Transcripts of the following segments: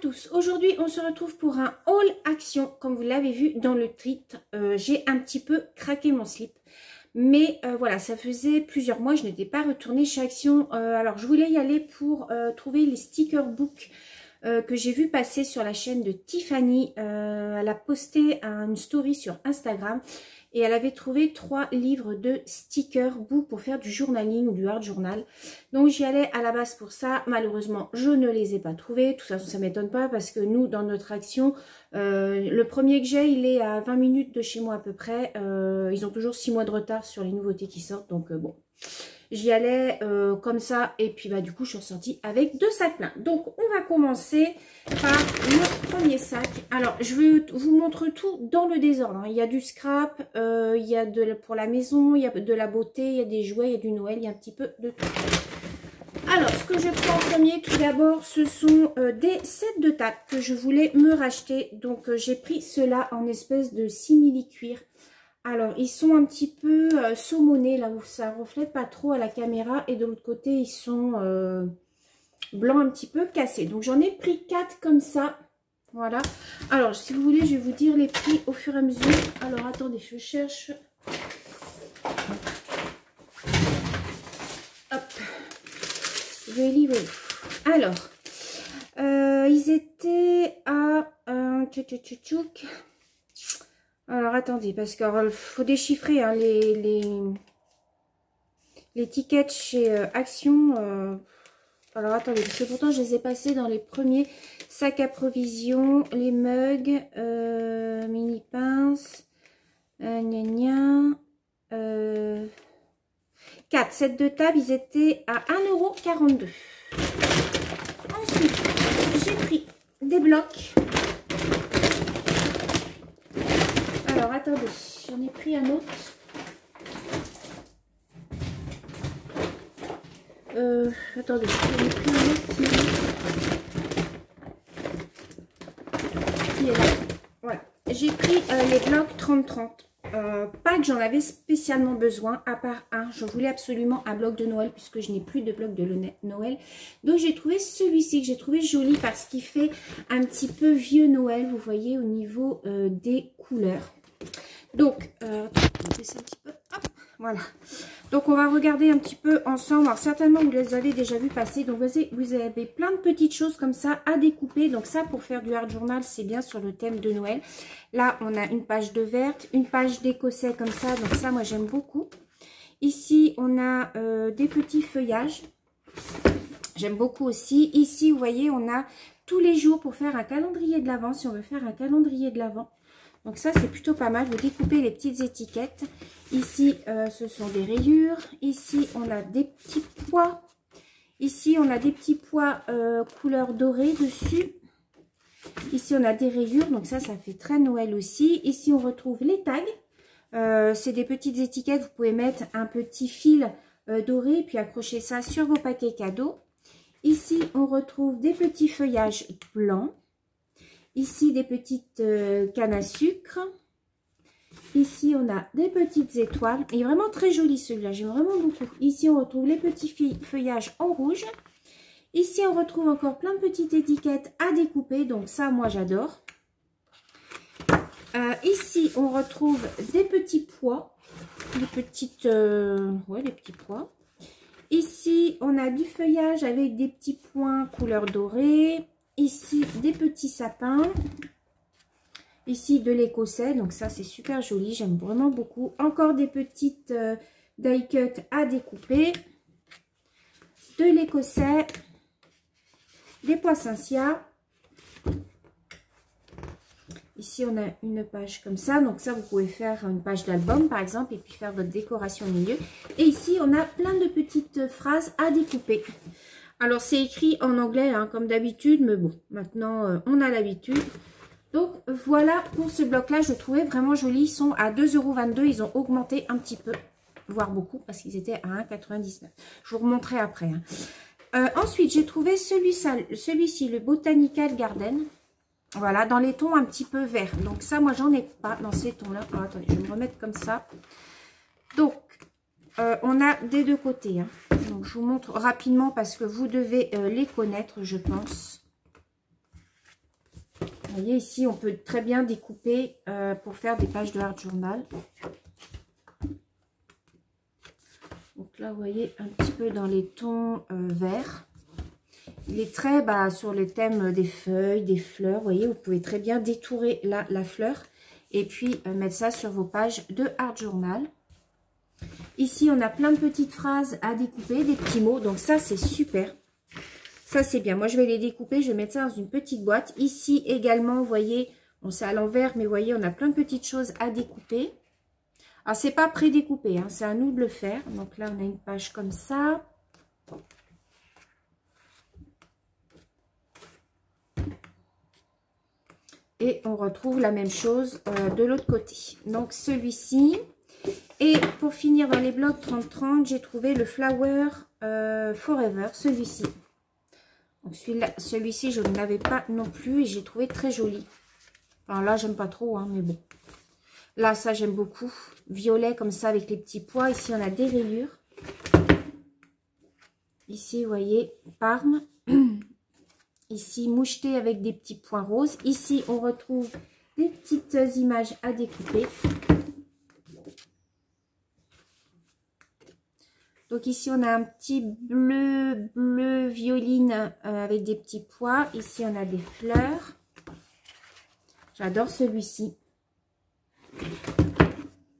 tous, aujourd'hui on se retrouve pour un haul action. Comme vous l'avez vu dans le titre, j'ai un petit peu craqué mon slip. Mais voilà, ça faisait plusieurs mois, je n'étais pas retournée chez Action. Alors je voulais y aller pour trouver les sticker books que j'ai vu passer sur la chaîne de Tiffany. Elle a posté une story sur Instagram et elle avait trouvé 3 livres de sticker book pour faire du journaling ou du hard journal. Donc j'y allais à la base pour ça. Malheureusement, je ne les ai pas trouvés. De toute façon, ça ne m'étonne pas parce que nous, dans notre Action, le premier que j'ai, il est à 20 minutes de chez moi à peu près. Ils ont toujours 6 mois de retard sur les nouveautés qui sortent. Donc bon, j'y allais comme ça. Et puis bah du coup, je suis ressortie avec 2 sacs pleins. Donc on va commencer par le premier sac. Alors, je vais vous montrer tout dans le désordre. Hein. Il y a du scrap, il y a pour la maison, il y a de la beauté, il y a des jouets, il y a du Noël, il y a un petit peu de tout. Alors, ce que je prends en premier, tout d'abord, ce sont des sets de table que je voulais me racheter. Donc, j'ai pris ceux-là en espèce de simili-cuir. Alors, ils sont un petit peu saumonés, là où ça reflète pas trop à la caméra. Et de l'autre côté, ils sont blancs un petit peu cassés. Donc, j'en ai pris 4 comme ça. Voilà. Alors, si vous voulez, je vais vous dire les prix au fur et à mesure. Alors, attendez, je cherche. Hop. Really. Alors, ils étaient à... Alors, attendez, parce qu'il faut déchiffrer hein, les tickets chez Action. Alors, attendez, parce que pourtant, je les ai passés dans les premiers sacs à provision, les mugs, mini pinces, gna gna, 4 sets de table, ils étaient à 1,42 €. Ensuite, j'ai pris des blocs. Alors, attendez, j'en ai pris un autre. Attendez, j'en ai pris un autre qui est là. Voilà, j'ai pris les blocs 30-30. Pas que j'en avais spécialement besoin, à part un. Je voulais absolument un bloc de Noël puisque je n'ai plus de bloc de Noël. Donc j'ai trouvé celui-ci que j'ai trouvé joli parce qu'il fait un petit peu vieux Noël, vous voyez, au niveau des couleurs. Donc, on va baisser un petit peu. Hop, voilà. Donc, on va regarder un petit peu ensemble. Alors, certainement, vous les avez déjà vu passer. Donc, vous avez plein de petites choses comme ça à découper. Donc, ça, pour faire du hard journal, c'est bien sur le thème de Noël. Là, on a une page de verte, une page d'écossais comme ça. Donc, ça, moi, j'aime beaucoup. Ici, on a des petits feuillages. J'aime beaucoup aussi. Ici, vous voyez, on a tous les jours pour faire un calendrier de l'Avent. Si on veut faire un calendrier de l'Avent. Donc ça, c'est plutôt pas mal. Vous découpez les petites étiquettes. Ici, ce sont des rayures. Ici, on a des petits pois. Ici, on a des petits pois couleur dorée dessus. Ici, on a des rayures. Donc ça, ça fait très Noël aussi. Ici, on retrouve les tags. C'est des petites étiquettes. Vous pouvez mettre un petit fil doré et puis accrocher ça sur vos paquets cadeaux. Ici, on retrouve des petits feuillages blancs. Ici, des petites cannes à sucre. Ici, on a des petites étoiles. Il est vraiment très joli celui-là. J'aime vraiment beaucoup. Ici, on retrouve les petits feuillages en rouge. Ici, on retrouve encore plein de petites étiquettes à découper. Donc ça, moi, j'adore. Ici, on retrouve des petits pois. Des petites... ouais, des petits pois. Ici, on a du feuillage avec des petits points couleur dorée. Ici, des petits sapins. Ici, de l'écossais. Donc ça, c'est super joli. J'aime vraiment beaucoup. Encore des petites die cut à découper. De l'écossais. Des poissoncias. Ici, on a une page comme ça. Donc ça, vous pouvez faire une page d'album, par exemple, et puis faire votre décoration au milieu. Et ici, on a plein de petites phrases à découper. Alors, c'est écrit en anglais, hein, comme d'habitude, mais bon, maintenant, on a l'habitude. Donc, voilà pour ce bloc-là, je le trouvais vraiment joli. Ils sont à 2,22 €, ils ont augmenté un petit peu, voire beaucoup, parce qu'ils étaient à 1,99 €. Je vous remontrerai après. Hein. Ensuite, j'ai trouvé celui-ci, le Botanical Garden. Voilà, dans les tons un petit peu verts. Donc, ça, moi, j'en ai pas dans ces tons-là. Alors, attendez, je vais me remettre comme ça. Donc, on a des deux côtés. Hein. Donc, je vous montre rapidement parce que vous devez les connaître, je pense. Vous voyez, ici, on peut très bien découper pour faire des pages de Art Journal. Donc là, vous voyez, un petit peu dans les tons verts. Il est très sur les thèmes des feuilles, des fleurs. Vous voyez, vous pouvez très bien détourer la fleur et puis mettre ça sur vos pages de Art Journal. Ici, on a plein de petites phrases à découper, des petits mots. Donc ça, c'est super. Ça, c'est bien. Moi, je vais les découper. Je vais mettre ça dans une petite boîte. Ici également, vous voyez, bon, c'est à l'envers, mais vous voyez, on a plein de petites choses à découper. Alors, c'est pas pré-découpé, hein, c'est à nous de le faire. Donc là, on a une page comme ça. Et on retrouve la même chose de l'autre côté. Donc, celui-ci. Et pour finir dans les blocs 30-30, j'ai trouvé le Flower Forever, celui-ci. Donc, celui-ci, je ne l'avais pas non plus et j'ai trouvé très joli. Alors là, j'aime pas trop, hein, mais bon. Là, ça, j'aime beaucoup. Violet, comme ça, avec les petits pois. Ici, on a des rayures. Ici, vous voyez, Parme. Ici, moucheté avec des petits points roses. Ici, on retrouve des petites images à découper. Donc ici, on a un petit bleu violine avec des petits pois. Ici, on a des fleurs. J'adore celui-ci.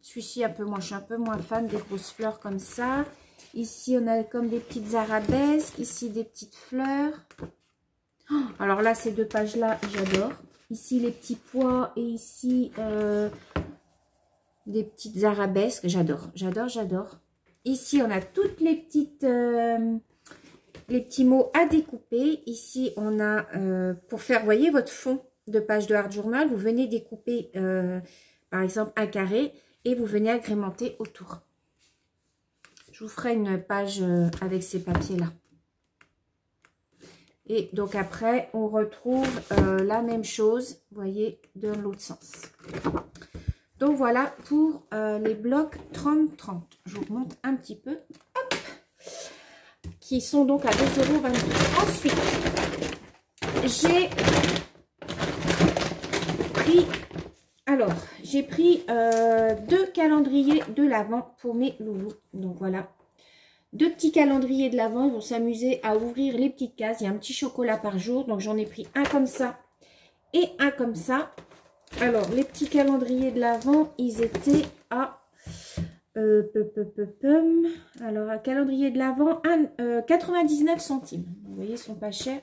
Celui-ci, je suis un peu moins fan des grosses fleurs comme ça. Ici, on a comme des petites arabesques. Ici, des petites fleurs. Oh, alors là, ces deux pages-là, j'adore. Ici, les petits pois et ici, des petites arabesques. J'adore, j'adore, j'adore. Ici, on a toutes les petites, les petits mots à découper. Ici, on a, pour faire, vous voyez, votre fond de page de Art Journal, vous venez découper, par exemple, un carré et vous venez agrémenter autour. Je vous ferai une page avec ces papiers-là. Et donc, après, on retrouve la même chose, vous voyez, dans l'autre sens. Donc, voilà pour les blocs 30-30. Je vous remonte un petit peu. Hop, qui sont donc à 2,22 €. Ensuite, j'ai pris... Alors, j'ai pris 2 calendriers de l'Avent pour mes loulous. Donc, voilà. 2 petits calendriers de l'Avent. Ils vont s'amuser à ouvrir les petites cases. Il y a un petit chocolat par jour. Donc, j'en ai pris un comme ça et un comme ça. Alors, les petits calendriers de l'Avent, ils étaient à... alors, un calendrier de l'Avent, 99 centimes. Vous voyez, ils sont pas chers.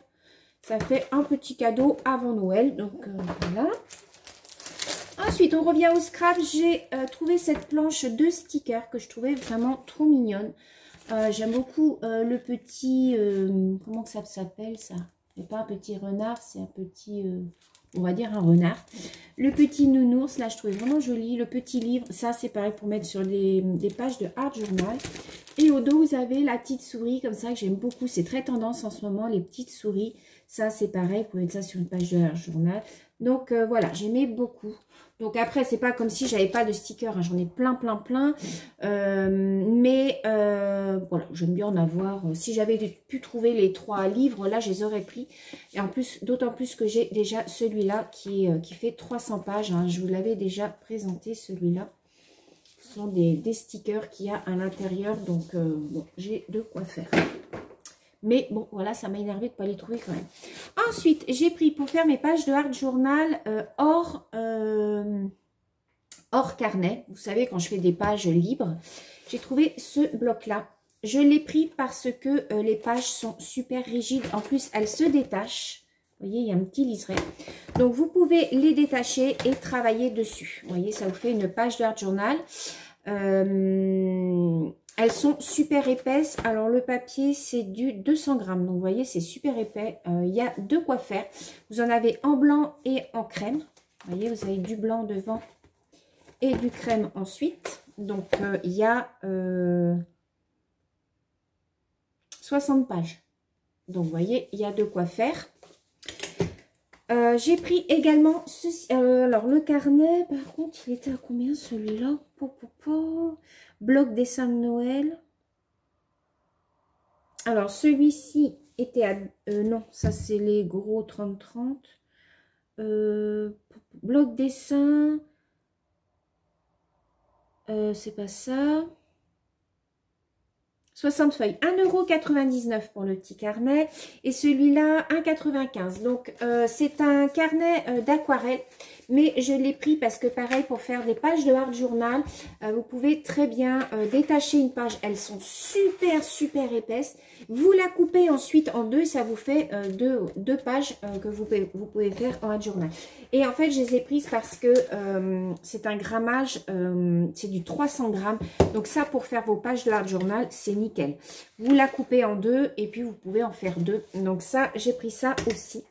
Ça fait un petit cadeau avant Noël. Donc, voilà. Ensuite, on revient au scrap. J'ai trouvé cette planche de stickers que je trouvais vraiment trop mignonne. J'aime beaucoup le petit... comment que ça s'appelle, ça? C'est pas un petit renard, c'est un petit... on va dire un renard. Le petit nounours, là, je trouvais vraiment joli. Le petit livre, ça, c'est pareil pour mettre sur des pages de Art Journal. Et au dos, vous avez la petite souris, comme ça, que j'aime beaucoup. C'est très tendance en ce moment, les petites souris. Ça, c'est pareil, vous pouvez mettre ça sur une page de Art Journal. Donc, voilà, j'aimais beaucoup. Donc, après, c'est pas comme si j'avais pas de stickers. Hein. J'en ai plein. Mais, voilà, j'aime bien en avoir. Si j'avais pu trouver les 3 livres, là, je les aurais pris. Et en plus, d'autant plus que j'ai déjà celui-là qui fait 300 pages. Hein. Je vous l'avais déjà présenté, celui-là. Ce sont des stickers qu'il y a à l'intérieur. Donc, bon, j'ai de quoi faire. Mais bon, voilà, ça m'a énervé de ne pas les trouver quand même. Ensuite, j'ai pris pour faire mes pages de Art Journal hors carnet. Vous savez, quand je fais des pages libres, j'ai trouvé ce bloc-là. Je l'ai pris parce que les pages sont super rigides. En plus, elles se détachent. Vous voyez, il y a un petit liseré. Donc, vous pouvez les détacher et travailler dessus. Vous voyez, ça vous fait une page de Art Journal. Elles sont super épaisses. Alors, le papier, c'est du 200 grammes. Donc, vous voyez, c'est super épais. Il y a de quoi faire. Vous en avez en blanc et en crème. Vous voyez, vous avez du blanc devant et du crème ensuite. Donc, il y a 60 pages. Donc, vous voyez, il y a de quoi faire. J'ai pris également ceci. Alors, le carnet, par contre, il était à combien celui-là? Bloc dessin de Noël. Alors, celui-ci était à... non, ça, c'est les gros 30-30. bloc dessin. C'est pas ça. 60 feuilles, 1,99 € pour le petit carnet et celui-là 1,95 €. Donc c'est un carnet d'aquarelle, mais je l'ai pris parce que pareil, pour faire des pages de art journal, vous pouvez très bien détacher une page. Elles sont super épaisses. Vous la coupez ensuite en deux, ça vous fait deux pages que vous pouvez faire en art journal. Et en fait, je les ai prises parce que c'est un grammage, c'est du 300 grammes. Donc ça, pour faire vos pages de art journal, c'est nickel. Vous la coupez en deux et puis vous pouvez en faire deux. Donc ça, j'ai pris ça aussi.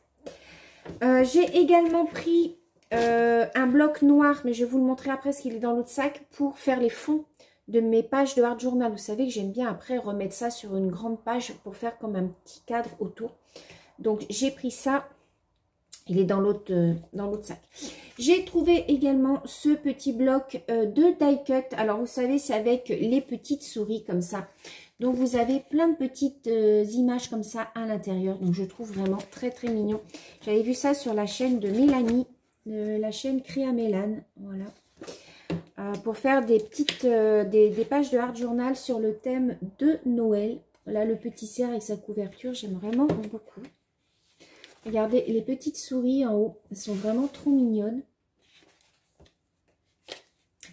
J'ai également pris un bloc noir, mais je vais vous le montrer après parce qu'il est dans l'autre sac, pour faire les fonds de mes pages de art journal. Vous savez que j'aime bien après remettre ça sur une grande page pour faire comme un petit cadre autour. Donc j'ai pris ça. Il est dans l'autre sac. J'ai trouvé également ce petit bloc de die cut. Alors, vous savez, c'est avec les petites souris comme ça. Donc, vous avez plein de petites images comme ça à l'intérieur. Donc, je trouve vraiment très mignon. J'avais vu ça sur la chaîne de Mélanie, la chaîne Créa Mélane. Voilà. Pour faire des petites des pages de art journal sur le thème de Noël. Là, le petit cerf avec sa couverture, j'aime vraiment beaucoup. Regardez les petites souris en haut, elles sont vraiment trop mignonnes.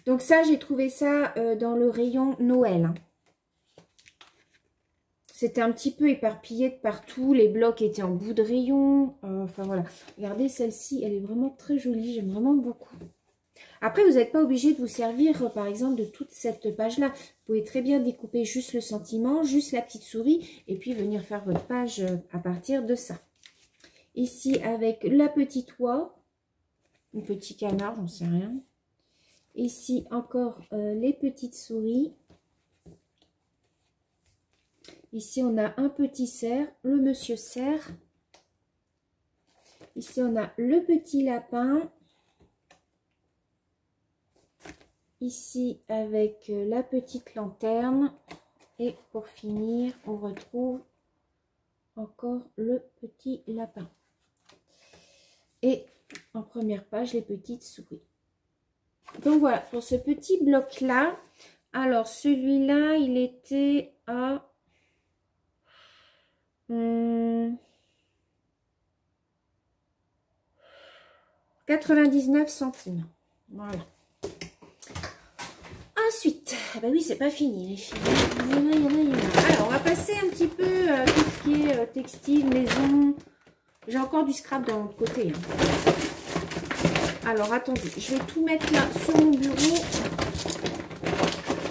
Donc ça, j'ai trouvé ça dans le rayon Noël. Hein. C'était un petit peu éparpillé de partout, les blocs étaient en bout de rayon. Enfin voilà, regardez celle-ci, elle est vraiment très jolie, j'aime vraiment beaucoup. Après, vous n'êtes pas obligé de vous servir, par exemple, de toute cette page-là. Vous pouvez très bien découper juste le sentiment, juste la petite souris, et puis venir faire votre page à partir de ça. Ici, avec la petite oie, un petit canard, j'en sais rien. Ici, encore les petites souris. Ici, on a un petit cerf, le monsieur cerf. Ici, on a le petit lapin. Ici, avec la petite lanterne. Et pour finir, on retrouve encore le petit lapin. Et en première page, les petites souris. Donc voilà, pour ce petit bloc-là. Alors, celui-là, il était à 99 centimes. Voilà. Ensuite, ben oui, c'est pas fini, les filles. Alors, on va passer un petit peu tout ce qui est textile, maison. J'ai encore du scrap de l'autre côté. Hein. Alors, attendez, je vais tout mettre là sur mon bureau.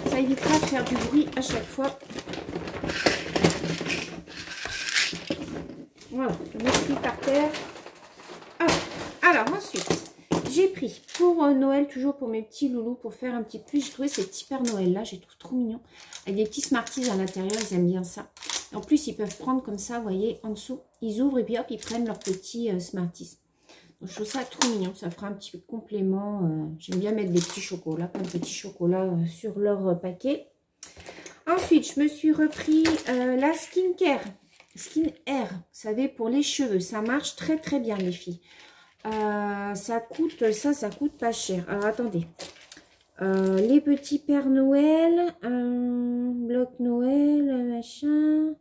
Ça évitera de faire du bruit à chaque fois. Voilà, je mets tout par terre. Alors ensuite, j'ai pris pour Noël, toujours pour mes petits loulous, pour faire un petit plus. J'ai trouvé ces petits Père Noël là, je les trouve trop mignons. Avec des petits Smarties à l'intérieur, ils aiment bien ça. En plus, ils peuvent prendre comme ça, vous voyez, en dessous. Ils ouvrent et puis hop, ils prennent leurs petits Smarties. Donc, je trouve ça trop mignon. Ça fera un petit complément. J'aime bien mettre des petits chocolats, plein de petits chocolats sur leur paquet. Ensuite, je me suis repris la Skin Air, vous savez, pour les cheveux. Ça marche très bien, les filles. Ça coûte pas cher. Alors, attendez. Les petits Pères Noël, bloc Noël, machin.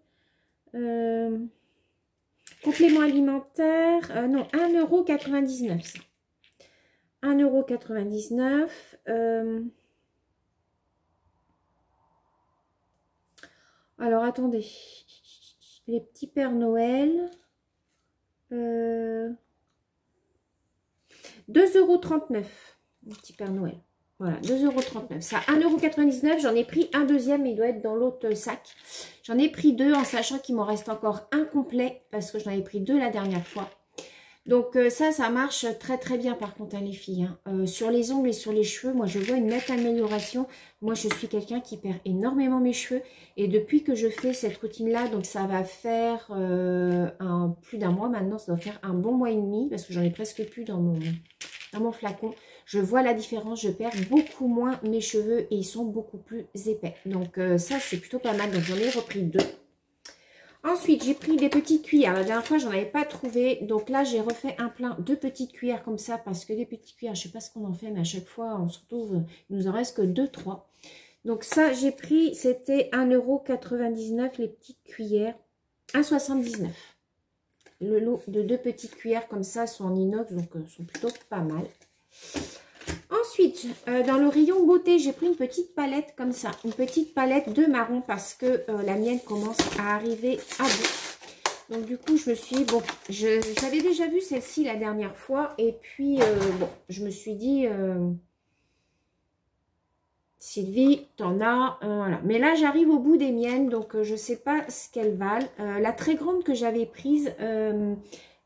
Complément alimentaire. Non, 1,99 €. 1,99 €. Alors, attendez. Les petits Pères Noël. 2,39 €. Les petits Pères Noël. Voilà, 2,39 €. Ça, 1,99 €. J'en ai pris un deuxième, mais il doit être dans l'autre sac. J'en ai pris deux en sachant qu'il m'en reste encore un complet parce que j'en avais pris deux la dernière fois. Donc ça marche très bien par contre, hein, les filles. Hein. Sur les ongles et sur les cheveux, moi je vois une nette amélioration. Moi je suis quelqu'un qui perd énormément mes cheveux. Et depuis que je fais cette routine-là, donc ça va faire plus d'un mois maintenant. Ça doit faire un bon mois et demi parce que j'en ai presque plus dans mon flacon. Je vois la différence, je perds beaucoup moins mes cheveux et ils sont beaucoup plus épais. Donc ça c'est plutôt pas mal. Donc j'en ai repris deux. Ensuite, j'ai pris des petites cuillères. La dernière fois, j'en avais pas trouvé. Donc là, j'ai refait un plein de petites cuillères comme ça. Parce que les petites cuillères, je sais pas ce qu'on en fait. Mais à chaque fois, on se retrouve, il nous en reste que 2-3. Donc ça, j'ai pris, c'était 1,99 € les petites cuillères. 1,79 €. Le lot de 2 petites cuillères comme ça sont en inox. Donc, sont plutôt pas mal. Ensuite, dans le rayon beauté, j'ai pris une petite palette comme ça. Une petite palette de marron parce que la mienne commence à arriver à bout. Donc du coup, je me suis dit, bon, j'avais déjà vu celle-ci la dernière fois. Et puis, bon, je me suis dit, Sylvie, t'en as, voilà. Mais là, j'arrive au bout des miennes, donc je ne sais pas ce qu'elles valent. La très grande que j'avais prise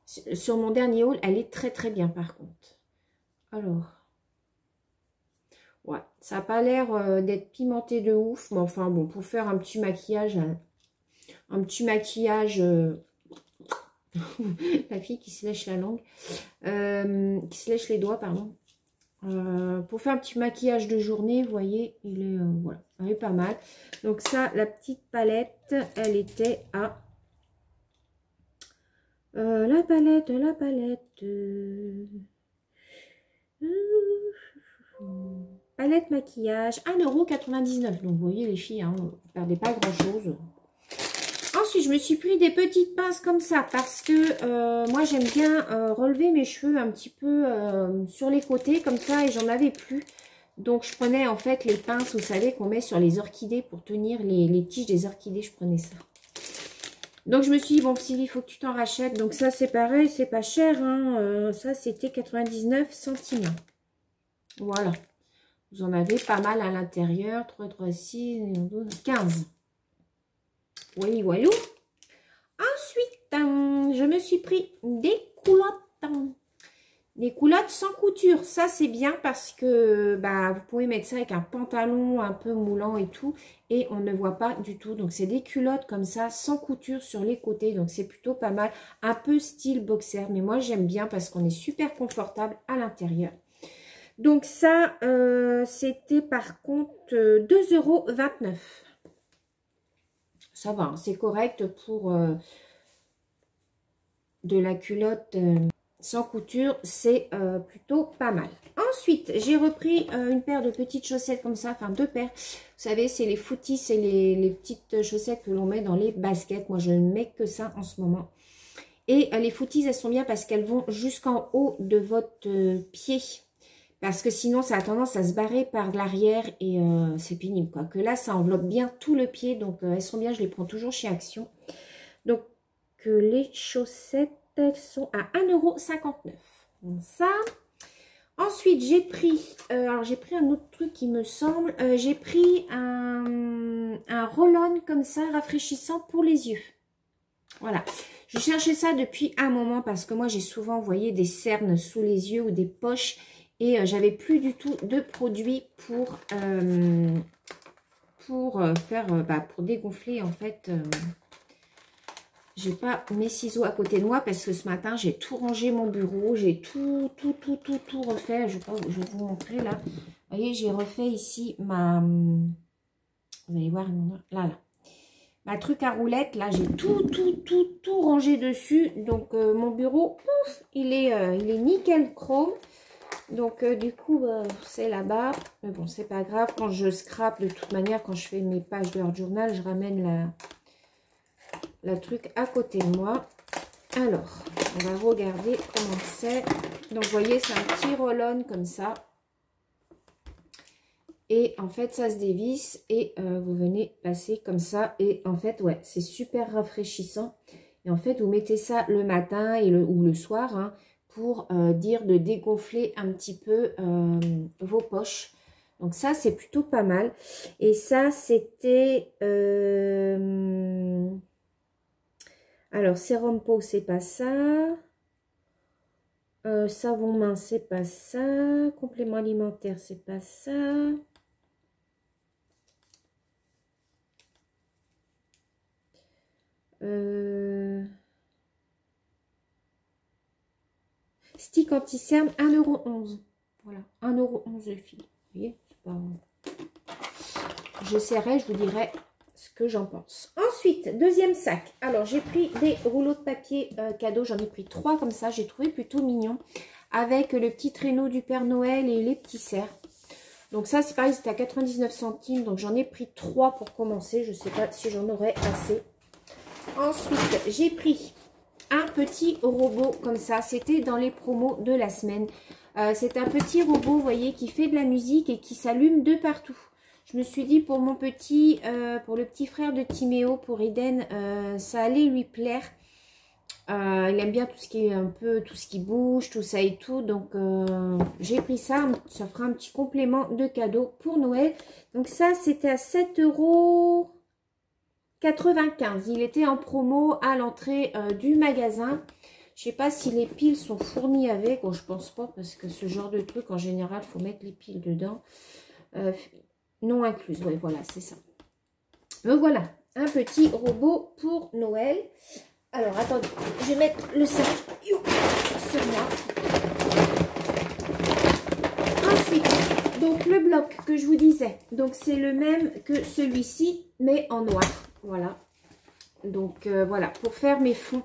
sur mon dernier haul, elle est très très bien par contre. Alors... ouais, ça n'a pas l'air d'être pimenté de ouf. Mais enfin, bon, pour faire un petit maquillage, la fille qui se lèche la langue, qui se lèche les doigts, pardon. Pour faire un petit maquillage de journée, vous voyez, il est, voilà, il est pas mal. Donc ça, la petite palette, elle était à... la palette... palette maquillage, 1,99 €. Donc, vous voyez les filles, hein, vous ne perdez pas grand-chose. Ensuite, je me suis pris des petites pinces comme ça parce que moi, j'aime bien relever mes cheveux un petit peu sur les côtés comme ça et j'en avais plus. Donc, je prenais en fait les pinces, vous savez, qu'on met sur les orchidées pour tenir les tiges des orchidées. Je prenais ça. Donc, je me suis dit, bon, Sylvie, il faut que tu t'en rachètes. Donc, ça, c'est pareil, c'est pas cher. Hein, ça, c'était 99 centimes. Voilà. Vous en avez pas mal à l'intérieur. 3, 3, 6, 12, 15. Oui, voilà. Ensuite, je me suis pris des culottes. Des culottes sans couture. Ça, c'est bien parce que bah, vous pouvez mettre ça avec un pantalon un peu moulant et tout. Et on ne voit pas du tout. Donc, c'est des culottes comme ça, sans couture sur les côtés. Donc, c'est plutôt pas mal. Un peu style boxer. Mais moi, j'aime bien parce qu'on est super confortable à l'intérieur. Donc ça, c'était par contre 2,29 €. Ça va, hein, c'est correct pour de la culotte sans couture. C'est plutôt pas mal. Ensuite, j'ai repris une paire de petites chaussettes comme ça, enfin 2 paires. Vous savez, c'est les footies, c'est les petites chaussettes que l'on met dans les baskets. Moi, je ne mets que ça en ce moment. Et les footies, elles sont bien parce qu'elles vont jusqu'en haut de votre pied. Parce que sinon, ça a tendance à se barrer par l'arrière et c'est pénible, quoi. Que là, ça enveloppe bien tout le pied. Donc, elles sont bien. Je les prends toujours chez Action. Donc, les chaussettes, elles sont à 1,59 €. Donc, ça. Ensuite, j'ai pris... alors, j'ai pris un autre truc qui me semble. J'ai pris un roll-on comme ça, rafraîchissant pour les yeux. Voilà. Je cherchais ça depuis un moment parce que moi, j'ai souvent, vous voyez, des cernes sous les yeux ou des poches. Et j'avais plus du tout de produits pour dégonfler en fait. J'ai pas mes ciseaux à côté de moi parce que ce matin j'ai tout rangé mon bureau, j'ai tout refait. Je vais vous montrer là. Vous voyez, j'ai refait ici ma, vous allez voir là. Ma truc à roulettes, là j'ai tout rangé dessus. Donc mon bureau, pouf, il est nickel chrome. Donc, du coup, c'est là-bas. Mais bon, c'est pas grave. Quand je scrape, de toute manière, quand je fais mes pages de journal, je ramène la truc à côté de moi. Alors, on va regarder comment c'est. Donc, vous voyez, c'est un petit roll-on comme ça. Et en fait, ça se dévisse et vous venez passer comme ça. Et en fait, ouais, c'est super rafraîchissant. Et en fait, vous mettez ça le matin ou le soir, hein, pour dire de dégonfler un petit peu vos poches. Donc ça, c'est plutôt pas mal. Et ça, c'était... alors, sérum peau, c'est pas ça. Savon main, c'est pas ça. Complément alimentaire, c'est pas ça. Stick anti-cerne, 1,11 €. Voilà, 1,11 € le fil. Vous voyez, c'est pas... J'essaierai, je vous dirai ce que j'en pense. Ensuite, deuxième sac. Alors, j'ai pris des rouleaux de papier cadeau. J'en ai pris 3 comme ça. J'ai trouvé plutôt mignon. Avec le petit traîneau du Père Noël et les petits cerfs. Donc ça, c'est pareil, c'était à 99 centimes. Donc j'en ai pris 3 pour commencer. Je ne sais pas si j'en aurai assez. Ensuite, j'ai pris un petit robot comme ça. C'était dans les promos de la semaine. C'est un petit robot, vous voyez, qui fait de la musique et qui s'allume de partout. Je me suis dit pour mon petit, pour le petit frère de Timéo, pour Eden, ça allait lui plaire. Il aime bien tout ce qui est un peu, tout ce qui bouge, tout ça et tout. Donc, j'ai pris ça. Ça fera un petit complément de cadeau pour Noël. Donc, ça, c'était à 7,95 €. Il était en promo à l'entrée du magasin. Je sais pas si les piles sont fournies avec. Bon, je pense pas parce que ce genre de truc, en général, il faut mettre les piles dedans. Non incluses. Oui, voilà, c'est ça. Donc, voilà. Un petit robot pour Noël. Alors, attendez, je vais mettre le sac sur moi. Ensuite, donc le bloc que je vous disais, donc c'est le même que celui-ci, mais en noir. Voilà. Donc, voilà, pour faire mes fonds,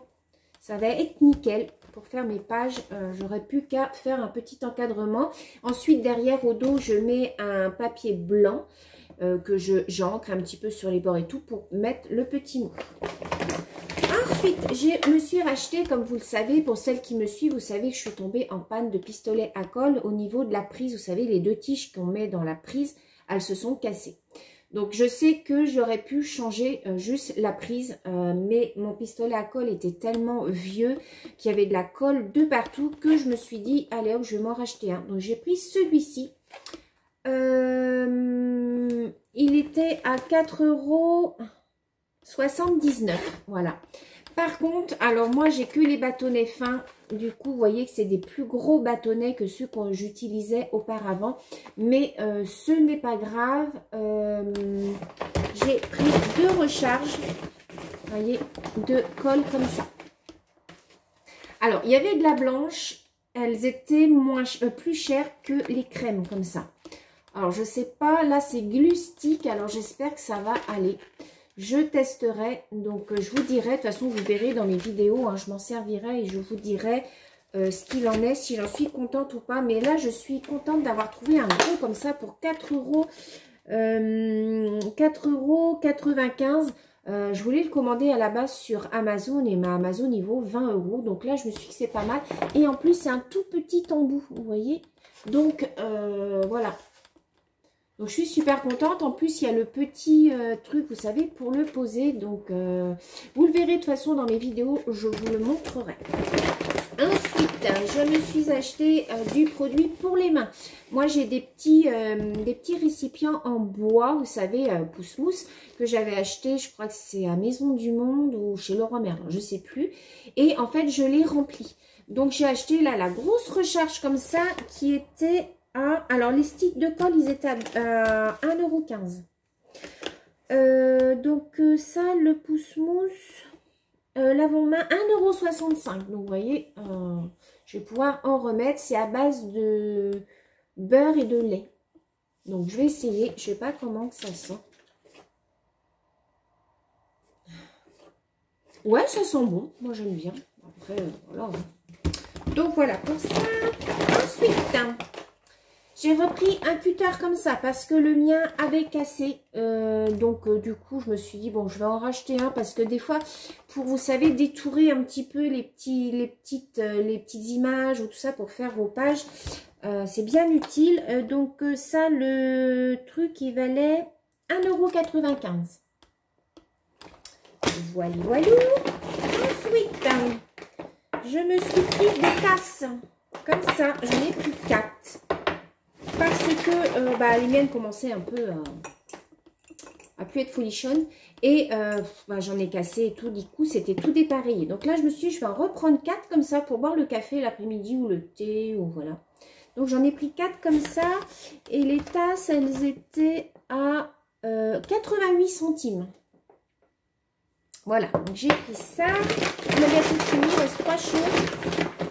ça va être nickel. Pour faire mes pages, j'aurais plus qu'à faire un petit encadrement. Ensuite, derrière, au dos, je mets un papier blanc que j'encre un petit peu sur les bords et tout pour mettre le petit mot. Ensuite, je me suis racheté, comme vous le savez, pour celles qui me suivent, vous savez que je suis tombée en panne de pistolet à colle au niveau de la prise. Vous savez, les 2 tiges qu'on met dans la prise, elles se sont cassées. Donc, je sais que j'aurais pu changer juste la prise, mais mon pistolet à colle était tellement vieux qu'il y avait de la colle de partout que je me suis dit, allez hop, je vais m'en racheter un. Donc, j'ai pris celui-ci. Il était à 4,79 €. Voilà. Par contre, alors moi, j'ai que les bâtonnets fins. Du coup, vous voyez que c'est des plus gros bâtonnets que ceux que j'utilisais auparavant. Mais ce n'est pas grave. J'ai pris 2 recharges, vous voyez, de colle comme ça. Alors, il y avait de la blanche. Elles étaient plus chères que les crèmes comme ça. Alors, je sais pas. Là, c'est Glue Stick. Alors, j'espère que ça va aller. Je testerai, donc je vous dirai, de toute façon vous verrez dans mes vidéos, hein, je m'en servirai et je vous dirai ce qu'il en est, si j'en suis contente ou pas. Mais là, je suis contente d'avoir trouvé un gros comme ça pour 4,95 €. Je voulais le commander à la base sur Amazon et ma Amazon il vaut 20 €. Donc là, je me suis dit que c'est pas mal. Et en plus, c'est un tout petit embout, vous voyez. Donc voilà. Donc, je suis super contente. En plus, il y a le petit truc, vous savez, pour le poser. Donc, vous le verrez de toute façon dans mes vidéos. Je vous le montrerai. Ensuite, je me suis acheté du produit pour les mains. Moi, j'ai des petits récipients en bois, vous savez, pousse-mousse, que j'avais acheté, je crois que c'est à Maison du Monde ou chez Leroy Merlin, je ne sais plus. Et en fait, je l'ai rempli. Donc, j'ai acheté là la grosse recharge comme ça qui était... alors, les sticks de colle, ils étaient à 1,15 €. Donc, ça, le pousse-mousse, l'avant-main, 1,65 €. Donc, vous voyez, je vais pouvoir en remettre. C'est à base de beurre et de lait. Donc, je vais essayer. Je ne sais pas comment que ça sent. Ouais, ça sent bon. Moi, j'aime bien. Après, voilà. Donc, voilà pour ça. Ensuite... j'ai repris un cutter comme ça parce que le mien avait cassé. Du coup, je me suis dit, bon, je vais en racheter un parce que des fois, pour, vous savez, détourer un petit peu les petites images ou tout ça pour faire vos pages, c'est bien utile. Donc, ça, le truc, il valait 1,95 €. Voilà, voilà. Ensuite, je me suis pris des tasses comme ça. J'en ai pris 4. Parce que les miennes commençaient un peu à plus être folichonnes. Et j'en ai cassé et tout. Du coup, c'était tout dépareillé. Donc là, je me suis dit, je vais en reprendre 4 comme ça pour boire le café l'après-midi ou le thé. Ou voilà. Donc, j'en ai pris 4 comme ça. Et les tasses, elles étaient à 88 centimes. Voilà. Donc, j'ai pris ça. Le gâteau fini, il reste 3 choses.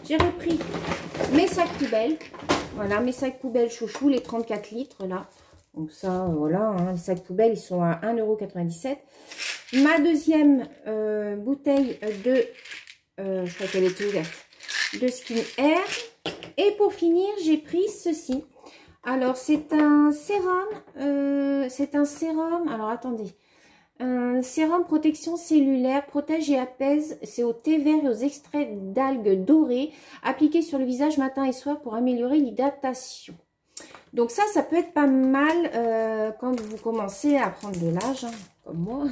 J'ai repris mes sacs poubelles. Voilà, mes sacs poubelles chouchou, les 34 litres là. Donc ça, voilà, hein, les sacs poubelles, ils sont à 1,97 €. Ma deuxième bouteille de, je crois qu'elle était ouverte, de Skin Air. Et pour finir, j'ai pris ceci. Alors, c'est un sérum, alors attendez, un sérum protection cellulaire, protège et apaise, c'est au thé vert et aux extraits d'algues dorées, appliqué sur le visage matin et soir pour améliorer l'hydratation. Donc ça peut être pas mal quand vous commencez à prendre de l'âge, hein, comme moi,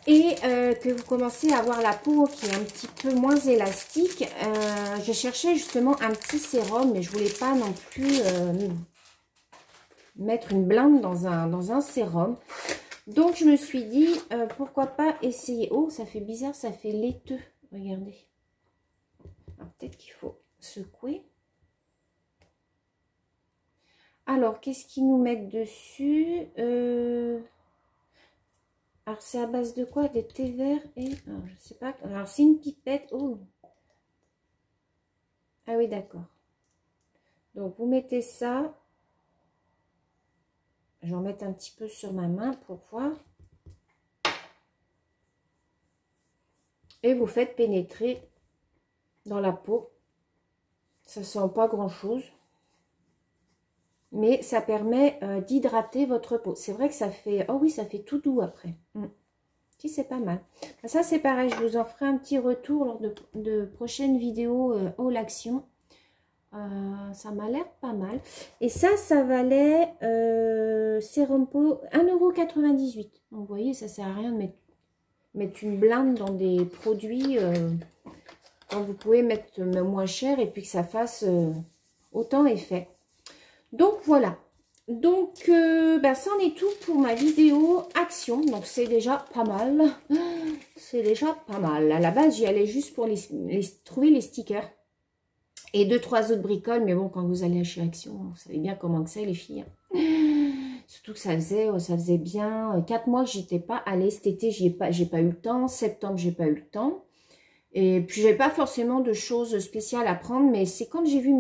et que vous commencez à avoir la peau qui est un petit peu moins élastique. Je cherchais justement un petit sérum, mais je voulais pas non plus mettre une blinde dans un sérum. Donc je me suis dit, pourquoi pas essayer. Oh, ça fait bizarre, ça fait laiteux, regardez. Peut-être qu'il faut secouer. Alors, qu'est-ce qu'ils nous mettent dessus? Alors, c'est à base de quoi? Des thés verts et... Alors, je sais pas. Alors, c'est une pipette. Oh. Ah oui, d'accord. Donc, vous mettez ça. Je vais en mettre un petit peu sur ma main pour voir. Et vous faites pénétrer dans la peau. Ça ne sent pas grand-chose. Mais ça permet d'hydrater votre peau. C'est vrai que ça fait... Oh oui, ça fait tout doux après. Si, c'est pas mal. Ça, c'est pareil. Je vous en ferai un petit retour lors de prochaines vidéos haul action. Ça m'a l'air pas mal. Et ça valait sérum peau 1,98 €. Donc, vous voyez, ça sert à rien de mettre une blinde dans des produits quand vous pouvez mettre moins cher et puis que ça fasse autant effet. Donc voilà, donc c'en est tout pour ma vidéo action, donc c'est déjà pas mal, c'est déjà pas mal. À la base j'y allais juste pour trouver les stickers et 2-3 autres bricoles, mais bon, quand vous allez chez Action, vous savez bien comment que c'est les filles. Surtout que ça faisait bien 4 mois que j'étais pas allée. Cet été j'ai pas eu le temps, septembre j'ai pas eu le temps. Et puis, j'avais pas forcément de choses spéciales à prendre, mais c'est quand j'ai vu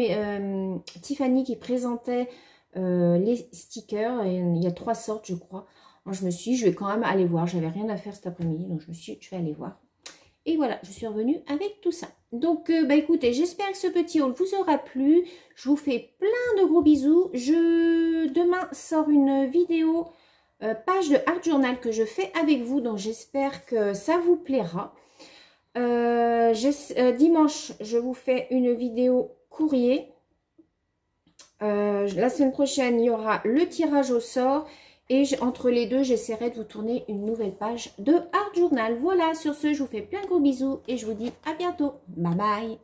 Tiffany qui présentait les stickers, et il y a 3 sortes, je crois. Alors, je me suis dit, je vais quand même aller voir. J'avais rien à faire cet après-midi, donc je me suis dit, je vais aller voir. Et voilà, je suis revenue avec tout ça. Donc, écoutez, j'espère que ce petit haul vous aura plu. Je vous fais plein de gros bisous. Demain sort une vidéo page de Art Journal que je fais avec vous, donc j'espère que ça vous plaira. Dimanche, je vous fais une vidéo courrier. La semaine prochaine, il y aura le tirage au sort. Et entre les deux, j'essaierai de vous tourner une nouvelle page de Art Journal. Voilà, sur ce, je vous fais plein de gros bisous et je vous dis à bientôt. Bye bye.